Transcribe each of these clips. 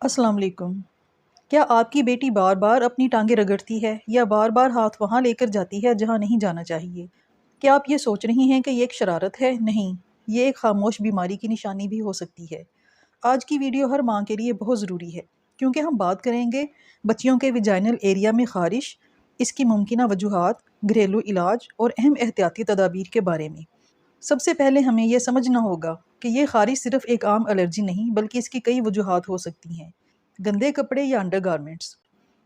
السلام علیکم۔ کیا آپ کی بیٹی بار بار اپنی ٹانگیں رگڑتی ہے یا بار بار ہاتھ وہاں لے کر جاتی ہے جہاں نہیں جانا چاہیے؟ کیا آپ یہ سوچ رہی ہیں کہ یہ ایک شرارت ہے؟ نہیں، یہ ایک خاموش بیماری کی نشانی بھی ہو سکتی ہے۔ آج کی ویڈیو ہر ماں کے لیے بہت ضروری ہے کیونکہ ہم بات کریں گے بچیوں کے ویجائنل ایریا میں خارش، اس کی ممکنہ وجوہات، گھریلو علاج اور اہم احتیاطی تدابیر کے بارے میں۔ سب سے پہلے ہمیں یہ سمجھنا ہوگا کہ یہ خارش صرف ایک عام الرجی نہیں بلکہ اس کی کئی وجوہات ہو سکتی ہیں۔ گندے کپڑے یا انڈر گارمنٹس،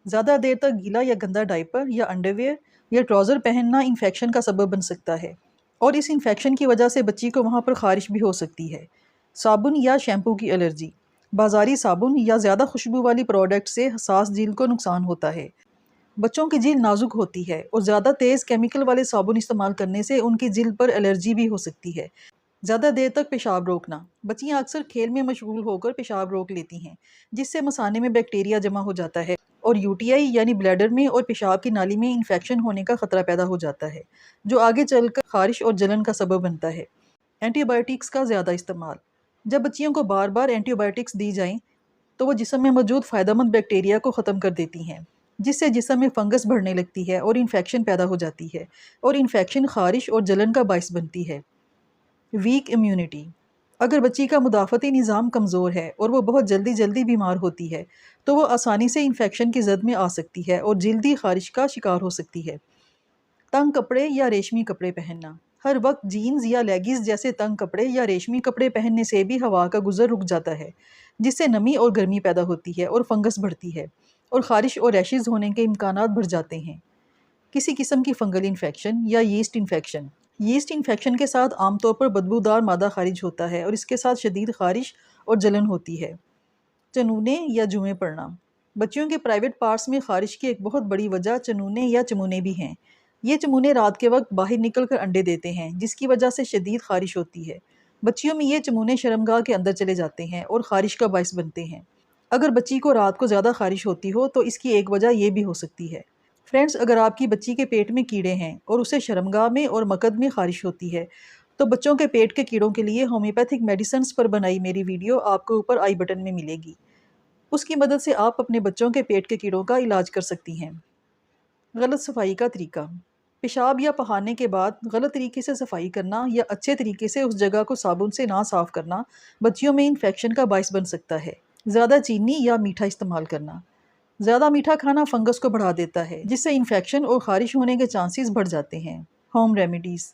زیادہ دیر تک گیلا یا گندا ڈائپر یا انڈر ویئر یا ٹراؤزر پہننا انفیکشن کا سبب بن سکتا ہے، اور اس انفیکشن کی وجہ سے بچی کو وہاں پر خارش بھی ہو سکتی ہے۔ صابن یا شیمپو کی الرجی، بازاری صابن یا زیادہ خوشبو والی پروڈکٹ سے حساس جلد کو نقصان ہوتا ہے۔ بچوں کی جلد نازک ہوتی ہے اور زیادہ تیز کیمیکل والے صابن استعمال کرنے سے ان کی جلد پر الرجی بھی ہو سکتی ہے۔ زیادہ دیر تک پیشاب روکنا، بچیاں اکثر کھیل میں مشغول ہو کر پیشاب روک لیتی ہیں جس سے مثانے میں بیکٹیریا جمع ہو جاتا ہے اور UTI یعنی بلیڈر میں اور پیشاب کی نالی میں انفیکشن ہونے کا خطرہ پیدا ہو جاتا ہے جو آگے چل کر خارش اور جلن کا سبب بنتا ہے۔ اینٹی بائیوٹکس کا زیادہ استعمال، جب بچیوں کو بار بار اینٹی بائیوٹکس دی جائیں تو وہ جسم میں موجود فائدہ مند بیکٹیریا کو ختم کر دیتی ہیں جس سے جسم میں فنگس بڑھنے لگتی ہے اور انفیکشن پیدا ہو جاتی ہے، اور انفیکشن خارش اور جلن کا باعث بنتی ہے۔ ویک امیونٹی، اگر بچی کا مدافعتی نظام کمزور ہے اور وہ بہت جلدی بیمار ہوتی ہے تو وہ آسانی سے انفیکشن کی زد میں آ سکتی ہے اور جلدی خارش کا شکار ہو سکتی ہے۔ تنگ کپڑے یا ریشمی کپڑے پہننا، ہر وقت جینز یا لیگز جیسے تنگ کپڑے یا ریشمی کپڑے پہننے سے بھی ہوا کا گزر رک جاتا ہے جس سے نمی اور گرمی پیدا ہوتی ہے اور فنگس بڑھتی ہے اور خارش اور ریشز ہونے کے امکانات بڑھ جاتے ہیں۔ کسی قسم کی فنگل انفیکشن یا ییسٹ انفیکشن، ییسٹ انفیکشن کے ساتھ عام طور پر بدبودار مادہ خارج ہوتا ہے اور اس کے ساتھ شدید خارش اور جلن ہوتی ہے۔ چنونے یا جوئیں پڑنا، بچیوں کے پرائیویٹ پارٹس میں خارش کی ایک بہت بڑی وجہ چنونے یا چمونے بھی ہیں۔ یہ چمونے رات کے وقت باہر نکل کر انڈے دیتے ہیں جس کی وجہ سے شدید خارش ہوتی ہے۔ بچیوں میں یہ چمونے شرمگاہ کے اندر چلے جاتے ہیں اور خارش کا باعث بنتے ہیں۔ اگر بچی کو رات کو زیادہ خارش ہوتی ہو تو اس کی ایک وجہ یہ بھی ہو سکتی ہے۔ فرینڈز، اگر آپ کی بچی کے پیٹ میں کیڑے ہیں اور اسے شرمگاہ میں اور مقد میں خارش ہوتی ہے تو بچوں کے پیٹ کے کیڑوں کے لیے ہومیوپیتھک میڈیسنز پر بنائی میری ویڈیو آپ کو اوپر آئی بٹن میں ملے گی۔ اس کی مدد سے آپ اپنے بچوں کے پیٹ کے کیڑوں کا علاج کر سکتی ہیں۔ غلط صفائی کا طریقہ، پیشاب یا پخانے کے بعد غلط طریقے سے صفائی کرنا یا اچھے طریقے سے اس جگہ کو صابن سے نہ صاف کرنا بچیوں میں انفیکشن کا باعث بن سکتا ہے۔ زیادہ چینی یا میٹھا استعمال کرنا، زیادہ میٹھا کھانا فنگس کو بڑھا دیتا ہے جس سے انفیکشن اور خارش ہونے کے چانسز بڑھ جاتے ہیں۔ ہوم ریمیڈیز،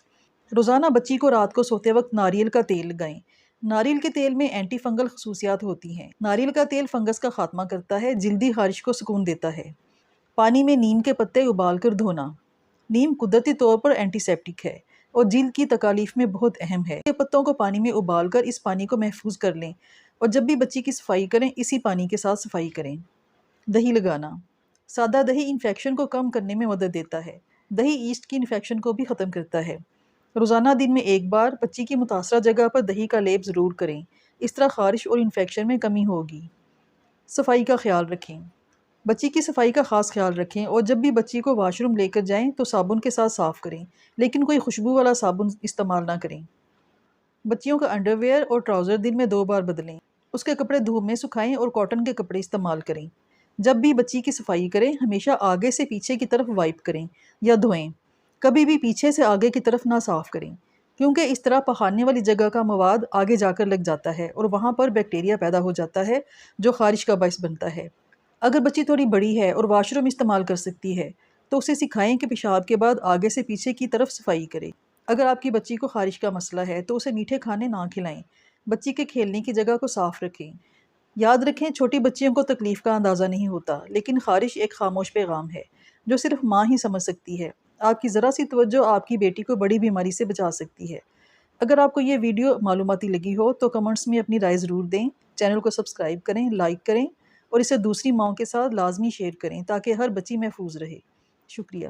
روزانہ بچی کو رات کو سوتے وقت ناریل کا تیل لگائیں۔ ناریل کے تیل میں اینٹی فنگل خصوصیات ہوتی ہیں۔ ناریل کا تیل فنگس کا خاتمہ کرتا ہے، جلدی خارش کو سکون دیتا ہے۔ پانی میں نیم کے پتے ابال کر دھونا، نیم قدرتی طور پر اینٹی سیپٹک ہے اور جلد کی تکالیف میں بہت اہم ہے۔ کے پتوں کو پانی میں ابال کر اس پانی کو محفوظ کر لیں اور جب بھی بچی کی صفائی کریں اسی پانی کے ساتھ صفائی کریں۔ دہی لگانا، سادہ دہی انفیکشن کو کم کرنے میں مدد دیتا ہے۔ دہی ایسٹ کی انفیکشن کو بھی ختم کرتا ہے۔ روزانہ دن میں ایک بار بچی کی متاثرہ جگہ پر دہی کا لیپ ضرور کریں، اس طرح خارش اور انفیکشن میں کمی ہوگی۔ صفائی کا خیال رکھیں، بچی کی صفائی کا خاص خیال رکھیں اور جب بھی بچی کو واش روم لے کر جائیں تو صابن کے ساتھ صاف کریں لیکن کوئی خوشبو والا صابن استعمال نہ کریں۔ بچیوں کا انڈر ویئر اور ٹراؤزر دن میں 2 بار بدلیں، اس کے کپڑے دھوپ میں سکھائیں اور کاٹن کے کپڑے استعمال کریں۔ جب بھی بچی کی صفائی کریں ہمیشہ آگے سے پیچھے کی طرف وائپ کریں یا دھوئیں، کبھی بھی پیچھے سے آگے کی طرف نہ صاف کریں کیونکہ اس طرح پخانے والی جگہ کا مواد آگے جا کر لگ جاتا ہے اور وہاں پر بیکٹیریا پیدا ہو جاتا ہے جو خارش کا باعث بنتا ہے۔ اگر بچی تھوڑی بڑی ہے اور واش روم استعمال کر سکتی ہے تو اسے سکھائیں کہ پیشاب کے بعد آگے سے پیچھے کی طرف صفائی کرے۔ اگر آپ کی بچی کو خارش کا مسئلہ ہے تو اسے میٹھے کھانے نہ کھلائیں، بچی کے کھیلنے کی جگہ کو صاف رکھیں۔ یاد رکھیں چھوٹی بچیوں کو تکلیف کا اندازہ نہیں ہوتا لیکن خارش ایک خاموش پیغام ہے جو صرف ماں ہی سمجھ سکتی ہے۔ آپ کی ذرا سی توجہ آپ کی بیٹی کو بڑی بیماری سے بچا سکتی ہے۔ اگر آپ کو یہ ویڈیو معلوماتی لگی ہو تو کمنٹس میں اپنی رائے ضرور دیں، چینل کو سبسکرائب کریں، لائک کریں اور اسے دوسری ماؤں کے ساتھ لازمی شیئر کریں تاکہ ہر بچی محفوظ رہے۔ شکریہ۔